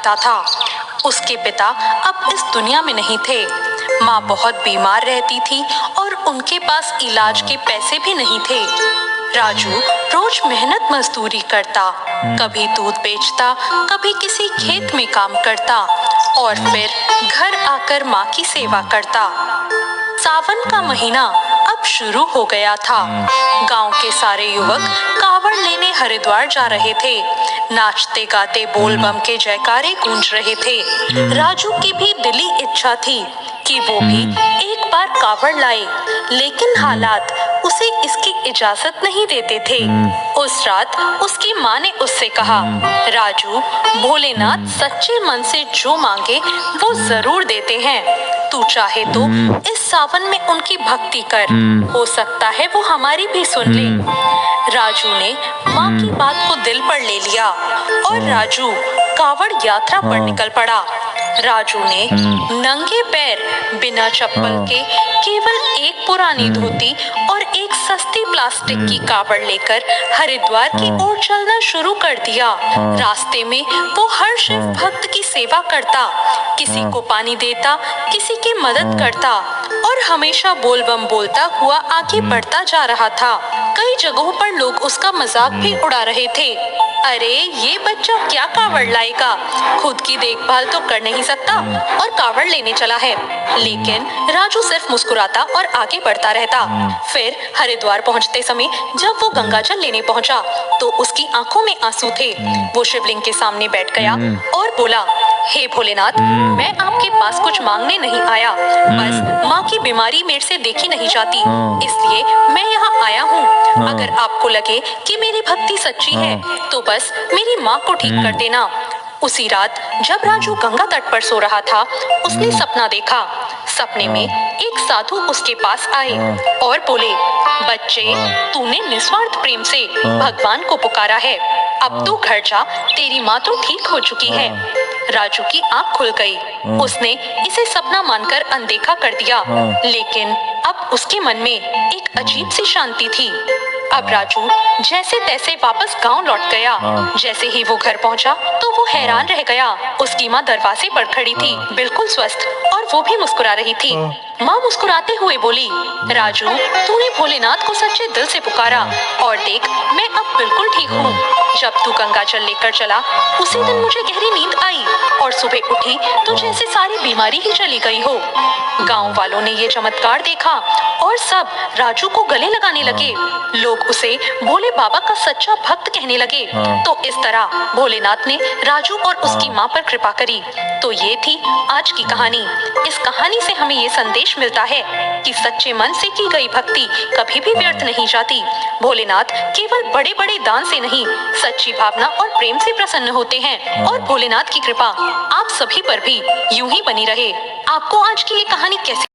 रहता था। उसके पिता अब इस दुनिया में नहीं थे। माँ बहुत बीमार रहती थी और उनके पास इलाज के पैसे भी नहीं थे। राजू रोज मेहनत मजदूरी करता, कभी दूध बेचता, कभी किसी खेत में काम करता और फिर घर आकर माँ की सेवा करता। सावन का महीना अब शुरू हो गया था। गांव के सारे युवक कावड़ लेने हरिद्वार जा रहे थे। नाचते गाते बोल बम के जयकारे गूंज रहे थे। राजू की भी दिली इच्छा थी कि वो भी एक बार कावड़ लाए, लेकिन हालात उसे इसकी इजाजत नहीं देते थे। उस रात उसकी माँ ने उससे कहा, राजू, भोलेनाथ सच्चे मन से जो मांगे वो जरूर देते हैं। तू चाहे तो इस सावन में उनकी भक्ति कर, हो सकता है वो हमारी भी सुन ले। राजू ने माँ की बात को दिल पर ले लिया और राजू कावड़ यात्रा पर निकल पड़ा। राजू ने नंगे पैर बिना चप्पल के केवल एक पुरानी धोती और एक सस्ती प्लास्टिक की कावड़ लेकर हरिद्वार की ओर चलना शुरू कर दिया। रास्ते में वो हर शिव भक्त की सेवा करता, किसी को पानी देता, किसी की मदद करता और हमेशा बोल बम बोलता हुआ आगे बढ़ता जा रहा था। कई जगहों पर लोग उसका मजाक भी उड़ा रहे थे। अरे ये बच्चा क्या कावड़ लाएगा, खुद की देखभाल तो कर नहीं सकता और कावड़ लेने चला है। लेकिन राजू सिर्फ मुस्कुराता और आगे बढ़ता रहता। फिर हरिद्वार पहुंचते समय जब वो गंगाजल लेने पहुंचा तो उसकी आंखों में आंसू थे। वो शिवलिंग के सामने बैठ गया और बोला, हे भोलेनाथ, मैं आपके पास कुछ मांगने नहीं आया, बस माँ की बीमारी मेरे से देखी नहीं जाती, इसलिए मैं यहाँ आया हूँ। अगर आपको लगे कि मेरी भक्ति सच्ची है तो बस मेरी माँ को ठीक कर देना। उसी रात जब राजू गंगा तट पर सो रहा था, उसने सपना देखा। सपने में एक साधु उसके पास आए और बोले, बच्चे, तूने निस्वार्थ प्रेम से भगवान को पुकारा है, अब तू घर जा, तेरी माँ तो ठीक हो चुकी है। राजू की आंख खुल गई। उसने इसे सपना मानकर अनदेखा कर दिया, लेकिन अब उसके मन में एक अजीब सी शांति थी। अब राजू जैसे तैसे वापस गांव लौट गया। जैसे ही वो घर पहुंचा तो वो हैरान रह गया। उसकी माँ दरवाजे पर खड़ी थी, बिल्कुल स्वस्थ, और वो भी मुस्कुरा रही थी। माँ मुस्कुराते हुए बोली, राजू, तूने भोलेनाथ को सच्चे दिल से पुकारा और देख, मैं अब बिल्कुल ठीक हूँ। जब तू गंगाजल लेकर चला उसी दिन मुझे गहरी नींद आई और सुबह उठी तो जैसे सारी बीमारी ही चली गई हो। गांव वालों ने ये चमत्कार देखा और सब राजू को गले लगाने लगे। लोग उसे भोले बाबा का सच्चा भक्त कहने लगे। तो इस तरह भोलेनाथ ने राजू और उसकी माँ पर कृपा करी। तो ये थी आज की कहानी। इस कहानी से हमें ये संदेश मिलता है कि सच्चे मन से की गई भक्ति कभी भी व्यर्थ नहीं जाती। भोलेनाथ केवल बड़े बड़े दान से नहीं, सच्ची भावना और प्रेम से प्रसन्न होते हैं। और भोलेनाथ की कृपा आप सभी पर भी यूं ही बनी रहे। आपको आज की ये कहानी कैसी